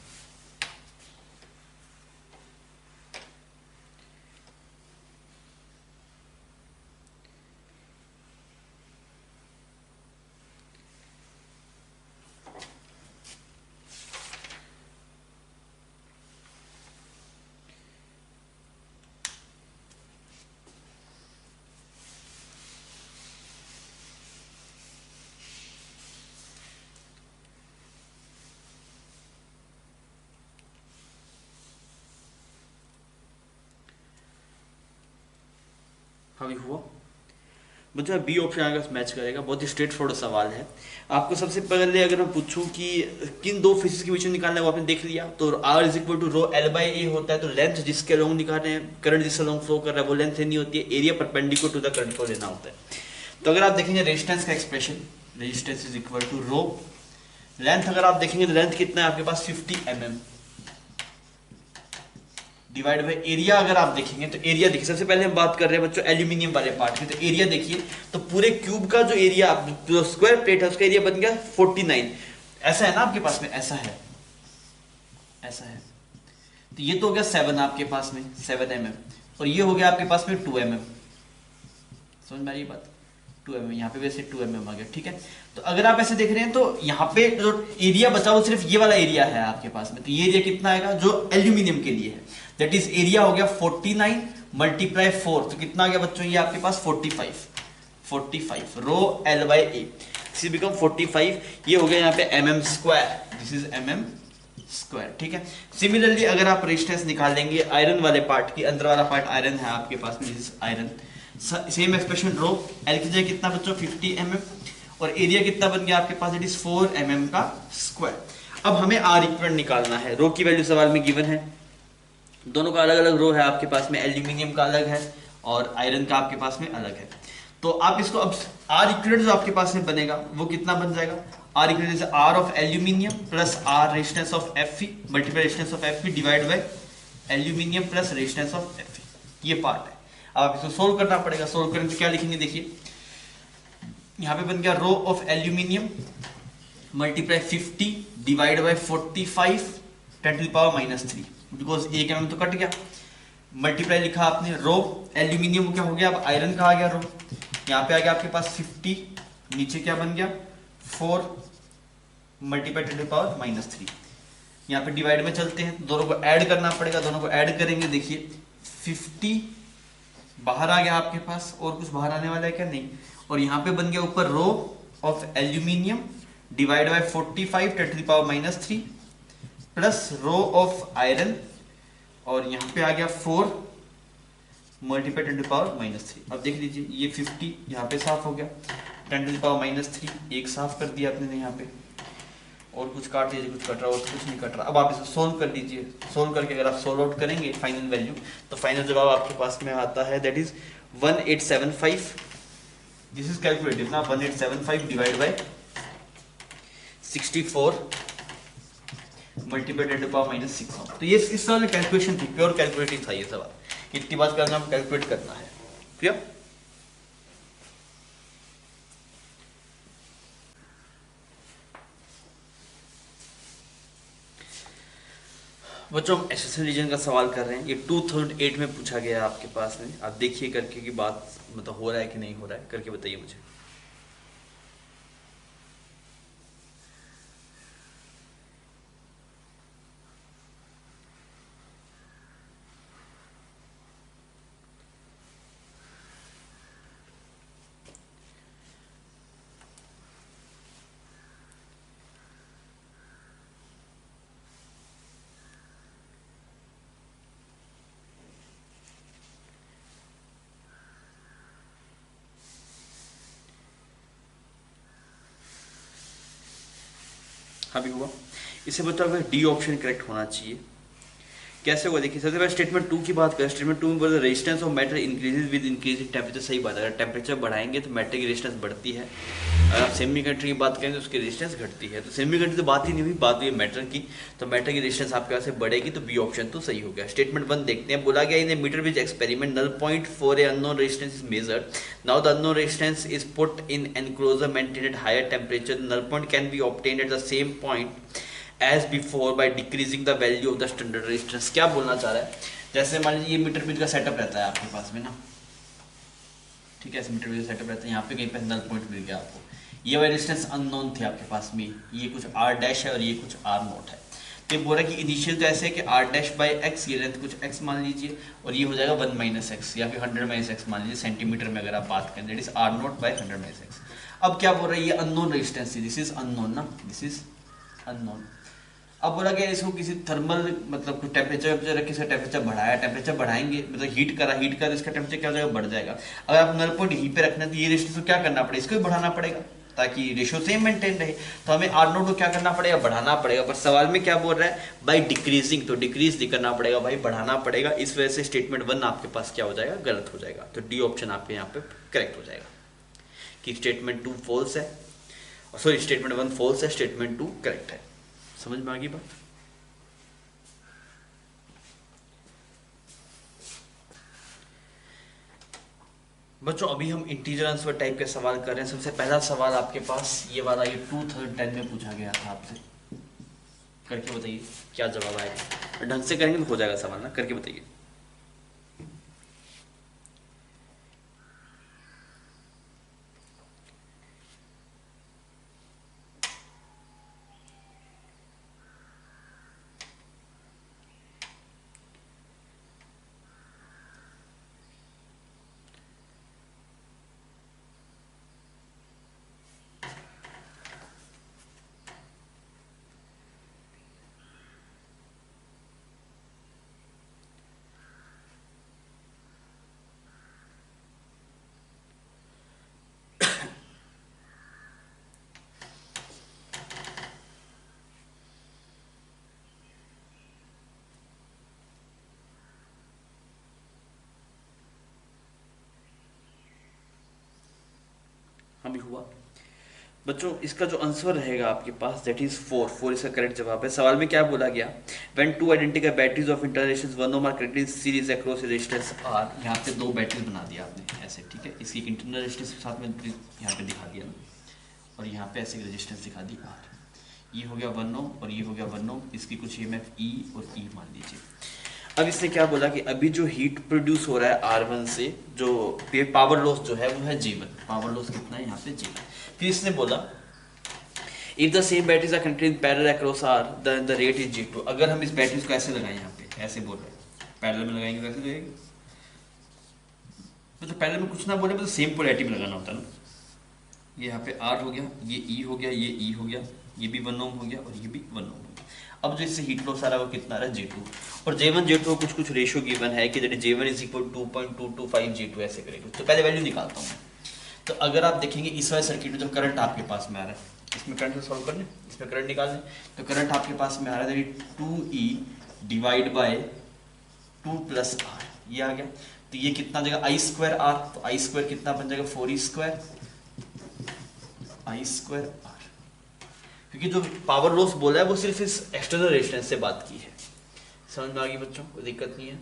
हाँ भी हुआ बच्चों, बी ऑप्शन आगे मैच करेगा, बहुत ही स्ट्रेट फॉरवर्ड सवाल है। आपको सबसे पहले अगर मैं पूछूं कि किन दो फेसेस की विचलन निकालना है, वो आपने देख लिया। तो R is equal to rho L by A होता है, तो लेंथ जिसके अलोंग निकाल रहे हैं, करंट जिसके अलोंग फ्लो कर रहा है वो लेंथ नहीं होती है, area perpendicular to the current को लेना होता है। तो अगर आप देखेंगे रेजिस्टेंस का expression, resistance is equal to rho length, अगर आप देखेंगे तो लेंथ कितना है आपके पास 50 mm डिवाइड बाय एरिया। अगर आप देखेंगे तो एरिया देखिए, सबसे पहले हम बात कर रहे हैं बच्चों एल्यूमिनियम वाले पार्ट की, तो एरिया देखिए, तो पूरे क्यूब का जो एरिया, जो स्क्वायर प्लेट है उसका एरिया बन गया 49। ऐसा है ना आपके पास में, ऐसा है, ऐसा है, तो ये तो हो गया 7 आपके पास में 7 mm, और ये हो गया आपके पास में 2 mm। समझ में आ रही बात, 2 mm, यहाँ पे वैसे 2 mm आ गया, ठीक है। तो अगर आप ऐसे देख रहे हैं तो यहाँ पे जो एरिया बचा वो सिर्फ ये वाला एरिया है आपके पास में, तो ये एरिया कितना आएगा जो एल्यूमिनियम के लिए है, दैट इज एरिया हो गया 49 मल्टीप्लाई 4, तो कितना आ गया बच्चों ये आपके पास 45 रो L by A, this become 45, ये हो गया यहाँ पे mm square, this is mm square, ठीक है। सिमिलरली अगर आप रेजिस्टेंस निकाल लेंगे आयरन वाले पार्ट की, अंदर वाला पार्ट आयरन है आपके पास में, this is iron, same expression rho L की जगह कितना बच्चों 50 mm, और एरिया कितना बन गया आपके पास, इट इज 4 mm का स्क्वायर। अब हमें R इक्विवेलेंट निकालना है, रो की वैल्यू सवाल में गिवन है, दोनों का अलग अलग रो है आपके पास में, एल्यूमिनियम का अलग है और आयरन का आपके पास में अलग है। तो आप इसको अब R इक्विवेलेंट जो आपके पास में बनेगा वो कितना बन जाएगा, R equivalent is R of aluminium plus R resistance of Fe multiply resistance of Fe divide by aluminium plus resistance of Fe, ये पार्ट है। अब आप इसको सोल्व करना पड़ेगा, सोल्व करेंगे तो क्या लिखेंगे, देखिए यहाँ पे बन गया rho of aluminium multiply 50 divide by 45 10 to the power -3, because 1 mm तो कट गया, मल्टीप्लाई लिखा आपने, रो एल्यूमिनियम क्या हो गया, अब आयरन का आ गया रो, यहाँ पे आ गया आपके पास 50, नीचे क्या बन गया 4 मल्टीप्लाई 10 टू द पावर -3, यहाँ पे डिवाइड में चलते हैं, दोनों को ऐड करना पड़ेगा, दोनों को ऐड करेंगे, देखिए 50 बाहर आ गया आपके पास, और कुछ बाहर आने वाला है क्या, नहीं, और यहाँ पे बन गया ऊपर rho of aluminium divide by 45 10 to the power -3 plus rho of iron, और यहाँ पे आ गया 4 मल्टीप्लाई 10 टू द पावर -3। अब देख लीजिए ये 50 यहाँ पे साफ हो गया, 10 टू द पावर -3 एक साफ कर दिया आपने यहाँ पे, और कुछ काट दीजिए, कुछ कट रहा हो तो कुछ नहीं कट रहा। अब आप इसे सोल्व कर लीजिए, सोल्व करके अगर आप सोल्व आउट करेंगे फाइनल वैल्यू, तो फाइनल जवाब आपके पास में आता है that is 1875, this is calculated ना, 1875 divide by 64 multiply 10 to power -6। तो ये इस सवाल में कैलकुलेशन थी, प्योर कैलकुलेटिंग था ये सवाल, इतनी बात करना हम कैलकुलेट करना है, क्लियर। बच्चों हम एसएसएल रीजन का सवाल कर रहे हैं, ये 2008 में पूछा गया आपके पास में, आप देखिए करके कि बात मतलब हो रहा है कि नहीं हो रहा है, करके बताइए मुझे। हाँ भी हुआ। इससे बच्चों आपका डी ऑप्शन करेक्ट होना चाहिए। कैसे होगा देखिए, सबसे पहले स्टेटमेंट 2 की बात करें। स्टेटमेंट 2 में बोलते resistance of matter increases with increasing temperature. सही बात है, अगर टेम्परेचर बढ़ाएंगे तो मैटर की रेजिस्टेंस बढ़ती है। अगर आप सेमी कंडक्टर की बात करें तो उसकी रेजिस्टेंस घटती है। तो सेमी कंडक्टर तो बात ही नहीं हुई, बात हुई मैटर की, तो मैटर की रेजिस्टेंस आपके पास से बढ़ेगी, तो बी ऑप्शन तो सही हो गया। स्टेटमेंट 1 देखते हैं, बोला गया in a metre which experiment null point for a unknown resistance is measured. Now the unknown resistance is put in enclosure maintain at higher temperature. Null point can be obtained at the same point as before by decreasing the value of the standard resistance. क्या बोलना चाह रहा है, जैसे मान लीजिए ये metre bill का सेटअप रहता है आपके पास में ना, ठीक है, ऐसे मीटर बिल का सेटअप रहता है, यहाँ पे कहीं पे नल पॉइंट मिल गया आपको, ये वाले रेजिस्टेंस अननोन थे आपके पास में, ये कुछ आर डैश है और ये कुछ आर नोट है। तो ये बोल रहा है कि इनिशियल तो ऐसे है कि आर डैश बाई एक्स, ये लेंथ कुछ एक्स मान लीजिए, और ये हो जाएगा 1 माइनस एक्स या फिर 100 माइनस एक्स मान लीजिए सेंटीमीटर में अगर आप बात करें, that is R not by 100 minus x. अब क्या बोल रहा है, ये अननोन रेजिस्टेंस है, दिस इज अननोन ना, दिस इज अननोन। अब बोला गया इसको किसी थर्मल मतलब कुछ टेम्परेचर रख के इसका टेम्परेचर बढ़ाया, टेम्परेचर बढ़ाएंगे मतलब हीट करा, हीट कर इसका टेम्परेचर क्या हो जाएगा, बढ़ जाएगा। अगर आप नल पॉइंट यहीं पे रखना है तो ये रेशियो क्या करना पड़ेगा, इसको भी बढ़ाना पड़ेगा ताकि रेशियो सेम मेंटेन रहे। तो हमें आर नोट को क्या करना पड़ेगा, बढ़ाना पड़ेगा। पर सवाल में क्या बोल रहा है, बाई डिक्रीजिंग, तो डिक्रीज नहीं करना पड़ेगा भाई, बढ़ाना पड़ेगा। इस वजह से स्टेटमेंट 1 आपके पास क्या हो जाएगा, गलत हो जाएगा। तो डी ऑप्शन आपके यहाँ पे करेक्ट हो जाएगा कि स्टेटमेंट 2 फॉल्स है, सॉरी स्टेटमेंट 1 फॉल्स है, स्टेटमेंट 2 करेक्ट है। समझ में आ गई बात। बच्चों अभी हम इंटीजर आंसर टाइप के सवाल कर रहे हैं। सबसे पहला सवाल आपके पास ये वाला, ये 2010 में पूछा गया था आपसे, करके बताइए क्या जवाब आएगा। ढंग से करेंगे तो हो जाएगा सवाल ना, करके बताइए। अभी हुआ बच्चों, इसका जो आंसर रहेगा आपके पास दैट इज 4 इसका करेक्ट जवाब है। सवाल में क्या बोला गया, when two identical batteries of internal resistance 1 ohm are connected in series across resistance R. यहाँ पे 2 बैटरी बना दिया आपने ऐसे, ठीक है, इसकी इंटरनल रेजिस्टेंस के साथ में यहाँ पे दिखा दिया और यहाँ पे ऐसे रेजिस्टेंस दिखा दी आर। ये हो गया 1 ओम और ये हो गया 1 ओम, इसकी कुछ EMF E और E मान लीजिए। अब इसने क्या बोला कि अभी जो हीट प्रोड्यूस हो रहा है R1 से, जो पावर लॉस जो है वो है J1, पावर लॉस कितना है यहाँ पे J1। फिर इसने बोला if the same batteries are connected in parallel अक्रॉस R then the rate is J2। अगर हम इस बैटरीज को ऐसे लगाएं, यहाँ पे ऐसे बोल रहे हैं पैरेलल में लगाएंगे कैसे लगेगी, तो पैरेलल में कुछ ना बोले मतलब सेम पोलैरिटी में लगाना होता है ना। ये यहाँ पे R हो गया, ये E हो गया, ये E हो गया, ये भी 1 ओम हो गया और ये भी 1 ओम हो गया। अब जो इससे हीट लॉस आ रहा है वो कितना आ रहा है J2, और J1 J2 कुछ रेशियो गिवन है कि J1 इज इक्वल 2.225 J2 ऐसे करेंगे। तो पहले वैल्यू निकालता हूँ। तो अगर आप देखेंगे इस वाले सर्किट में जो करंट आपके पास में आ रहा है, इसमें करंट से सॉल्व कर लें, इसमें करंट निकाल लें, तो करंट आपके पास में आ रहा है 2E divide by 2 plus R, ये आ गया। तो ये कितना जाएगा I स्क्वायर R, तो I स्क्वायर कितना बन जाएगा 4E square I square R, क्योंकि जो पावर लॉस बोला है वो सिर्फ इस एक्सटर्नल रेजिस्टेंस से बात की है। समझ में आ गई बच्चों, कोई दिक्कत नहीं है,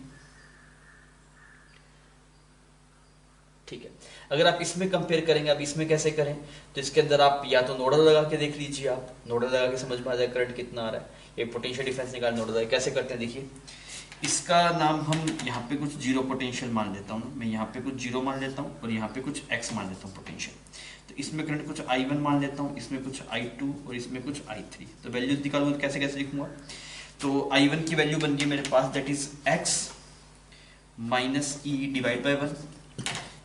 ठीक है। अगर आप इसमें कंपेयर करेंगे, आप इसमें कैसे करें, तो इसके अंदर आप या तो नोडल लगा के देख लीजिए, आप नोडल लगा के समझ में आ जाए करंट कितना आ रहा है, ये पोटेंशियल डिफरेंस निकाल नोडल लगा कैसे करते हैं। देखिए इसका नाम हम यहाँ पे कुछ जीरो पोटेंशियल मान लेता हूँ, मैं यहाँ पे कुछ जीरो मान लेता हूँ और यहाँ पे कुछ x मान लेता हूँ पोटेंशियल। तो इसमें करंट कुछ I1 मान लेता हूँ, इसमें कुछ I2 और इसमें कुछ I3। तो वैल्यूज निकालूंगा तो कैसे कैसे लिखूंगा, तो I1 की वैल्यू बन गई मेरे पास that is x minus E divide by 1।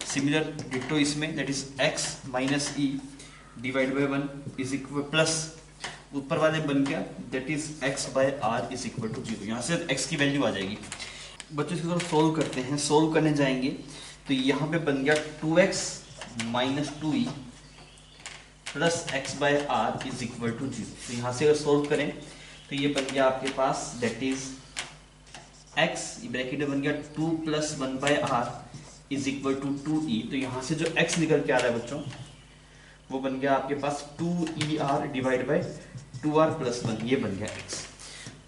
Similar ditto इसमें that is x minus E divide by 1 is equal plus ऊपर वाले बन गया that is x by R is equal to 0। यहाँ से x की वैल्यू आ जाएगी। बच्चों इसको सोल्व करते हैं, सोल्व करने जाएंगे तो यहाँ पे बन गया 2x minus 2E plus x by R is equal to 0। तो यहाँ से अगर सोल्व करें तो ये बन गया आपके पास दैट इज x ब्रैकेट में बन गया 2 plus 1 by R is equal to 2e। तो यहाँ से जो x निकल के आ रहा है बच्चों वो बन गया आपके पास 2er divide by 2r plus 1, ये बन गया x।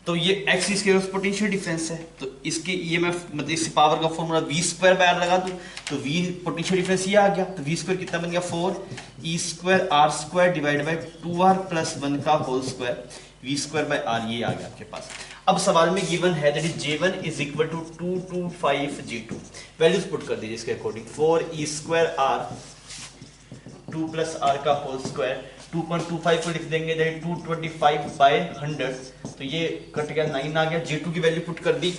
तो ये x इसके पोटेंशियल डिफरेंस है, तो इसके ये मैं मतलब इस पावर का formula v square by r लगा दूं तो v पोटेंशियल डिफरेंस ये आ गया। तो v स्क्वायर कितना बन गया 4e square r square divide by 2r plus 1 का whole square, v square by r ये आ गया आपके पास। अब सवाल में गिवन है that is j1 is equal to 225 g2। Values put कर दीजिए इसके according. 4e square r 2 plus r का होल स्क्वायर 2.25 को लिख देंगे दैट 225 बाय 100, तो ये कट गया 9 आ गया। J2 की वैल्यू पुट कर दी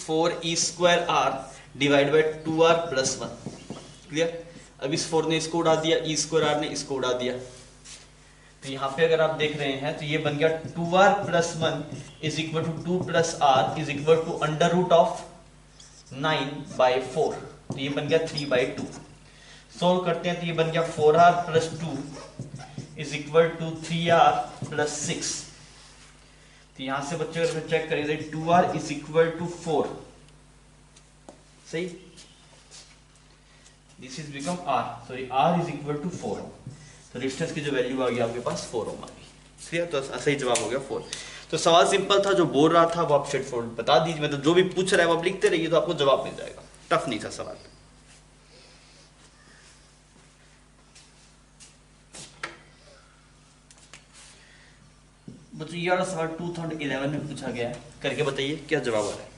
4e square r divide by 2r plus 1। Clear. अब इस 4 ने इसको उड़ा दिया, e स्क्वायर r ने इसको उड़ा दिया, तो यहाँ पे अगर आप देख रहे हैं तो ये बन गया 2r plus 1 is equal to 2 plus r is equal to under root of 9 by 4, तो ये बन गया 3 बाय 2। सोल्व करते हैं तो ये बन गया 4r plus 2 is equal to 3r plus 6। तो यहां से बच्चों अगर चेक करेंगे 2r इज इक्वल टू 4, सही, this is become r, sorry r is equal to 4, तो रेजिस्टेंस की जो वैल्यू आ गई आपके पास 4 ओम आ गई। क्लियर। तो सही जवाब हो गया 4। तो सवाल सिंपल था, जो बोल रहा था वो आप स्ट्रेट फॉरवर्ड बता दीजिए, मतलब जो भी पूछ रहा है वो आप लिखते रहिए तो आपको जवाब मिल जाएगा। टफ नहीं था सवाल। बच्चों ये वाला सवाल 2011 में पूछा गया है, करके बताइए क्या जवाब आ रहा है।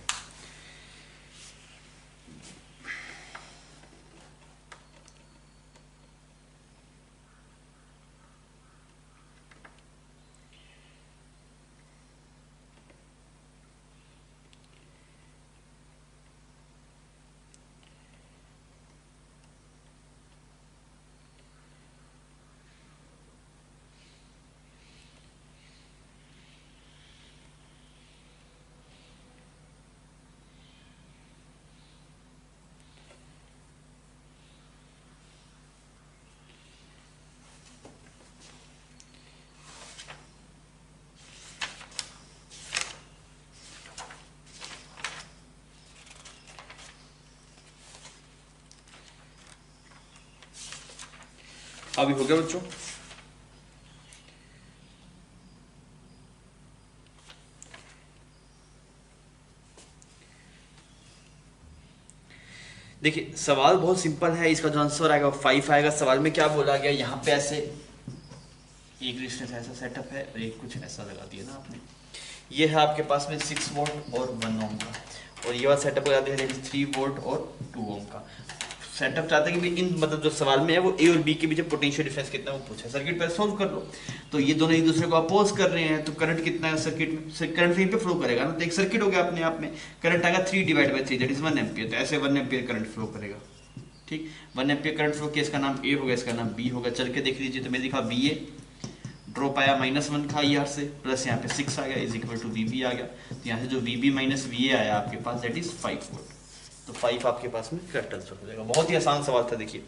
अभी हो गया बच्चों। देखिए सवाल बहुत सिंपल है, इसका जो आंसर आएगा 5 आएगा। सवाल में क्या बोला गया, यहाँ पे ऐसे एक रेजिस्टेंस ऐसा सेटअप है और एक कुछ ऐसा लगा दिया ना आपने। ये है आपके पास में 6 वोल्ट और 1 ओम का, और ये वाला सेटअप लगा दिया 3 वोल्ट और 2 ओम का। सेटअप चाहते हैं कि इन मतलब जो सवाल में है वो ए और बी के बीच पोटेंशियल डिफरेंस कितना है वो पूछा। सर्किट पर सोल्व कर लो, तो ये दोनों एक दूसरे को अपोज कर रहे हैं, तो करंट कितना है सर्किट में, करंट यहीं पे फ्लो करेगा ना। तो एक सर्किट हो गया अपने आप में, करंट आएगा 3 divide by 3 that is 1 ampere. तो ऐसे 1 एम्पियर करंट फ्लो करेगा। ठीक, 1 एम्पियर करंट फ्लो किया, इसका नाम ए होगा, इसका नाम बी होगा। चल के देख लीजिए, तो मैं लिखा बी ए, ड्रॉप आया -1 का यहाँ से, प्लस यहाँ पे 6 आ गया is equal to V B आ गया। तो यहाँ से जो V B minus V A आया आपके पास दैट इज 5 वोल्ट। तो 5 आपके पास में करेक्ट आंसर हो जाएगा। बहुत ही आसान सवाल था। देखिए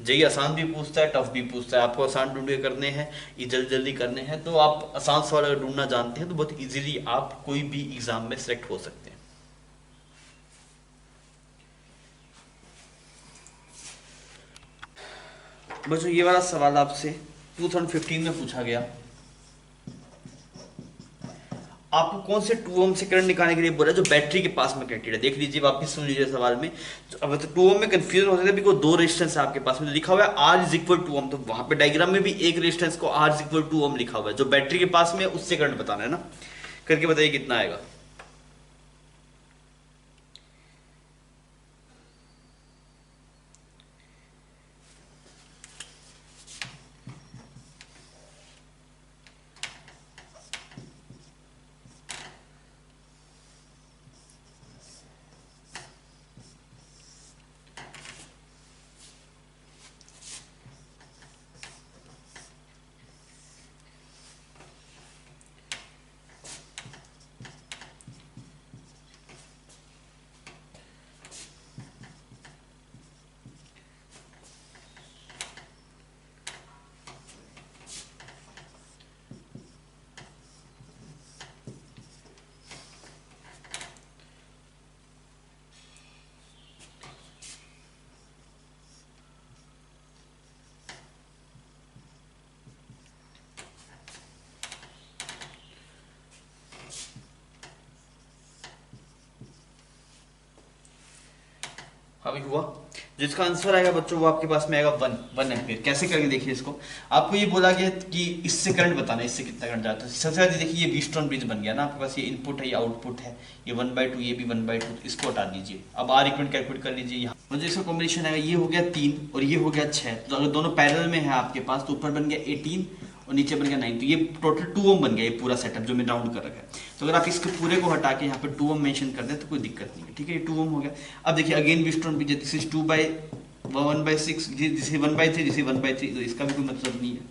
जेई आसान भी पूछता है, टफ भी पूछता है। आपको आसान ढूंढ के करने हैं, ये जल्दी जल्दी करने हैं, तो आप आसान सवाल अगर ढूंढना जानते हैं तो बहुत इजीली आप कोई भी एग्जाम में सेलेक्ट हो सकते हैं। बच्चों ये वाला सवाल आपसे 2015 में पूछा गया। आपको कौन से 2 ओम से करंट निकालने के लिए बोला, जो बैटरी के पास में कनेक्टेड है। देख लीजिए, वापस सुन लीजिए सवाल में। अब तो 2 ओम में कंफ्यूजन हो सकता है, बिकॉज 2 रेजिस्टेंस है आपके पास में, तो लिखा हुआ है R इज इक्वल 2 ओम। तो वहां पे डायग्राम में भी एक रेजिस्टेंस को R इज इक्वल 2 ओम लिखा हुआ है, जो बैटरी के पास में उससे करंट बताना है ना। करके बताइए कितना आएगा। अभी हुआ, जिसका आंसर आएगा बच्चों वो आपके पास में आएगा 1 एम्पियर। कैसे करेंगे देखिए इसको, आपको ये बोला गया कि इससे करंट बताना है, इससे कितना करंट जाता है। सबसे पहले देखिए ये व्हीटस्टोन ब्रिज बन गया ना आपके पास, ये इनपुट है ये आउटपुट है, ये 1/2 ये भी 1/2, इसको हटा दीजिए। अब R इक्वल कैलकुलेट कर लीजिए यहाँ, और जिसका कॉम्बिनेशन आएगा ये हो गया 3 और ये हो गया 6, तो अगर दोनों पैरेलल में है आपके पास तो ऊपर बन गया 18 और नीचे बन गया 9, तो ये टोटल 2 ओम बन गया ये पूरा सेटअप जो मैं राउंड कर रखा है। तो अगर आप इसके पूरे को हटा के यहाँ पे 2 ओम मेंशन कर दें तो कोई दिक्कत नहीं है, ठीक है, ये 2 ओम हो गया। अब देखिए again Wheatstone bridge, this is 1/6, जिसे 1/3, जिसे 1/3, तो इसका भी कोई मतलब नहीं है।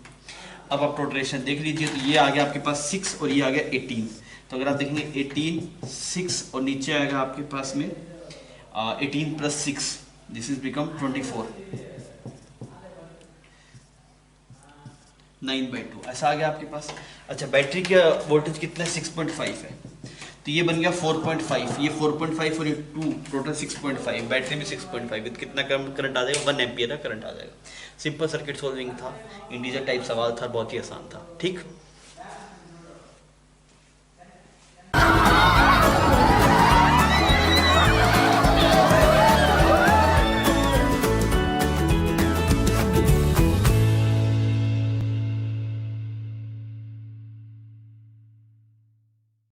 अब आप टोटलेशन देख लीजिए, तो ये आ गया आपके पास 6 और ये आ गया 18, तो अगर आप देखेंगे 18 6 और नीचे आएगा आपके पास में 18 + 6, दिस इज बिकम 24, 9/2 ऐसा आ गया आपके पास। अच्छा बैटरी का वोल्टेज कितना है, 6.5 है, तो ये बन गया 4.5, ये 4.5 और ये 2, टोटल 6.5, बैटरी में 6.5, तो कितना करंट आ जाएगा, 1 एम्पियर का करंट आ जाएगा। सिंपल सर्किट सॉल्विंग था, इंटीजर टाइप सवाल था, बहुत ही आसान था, ठीक।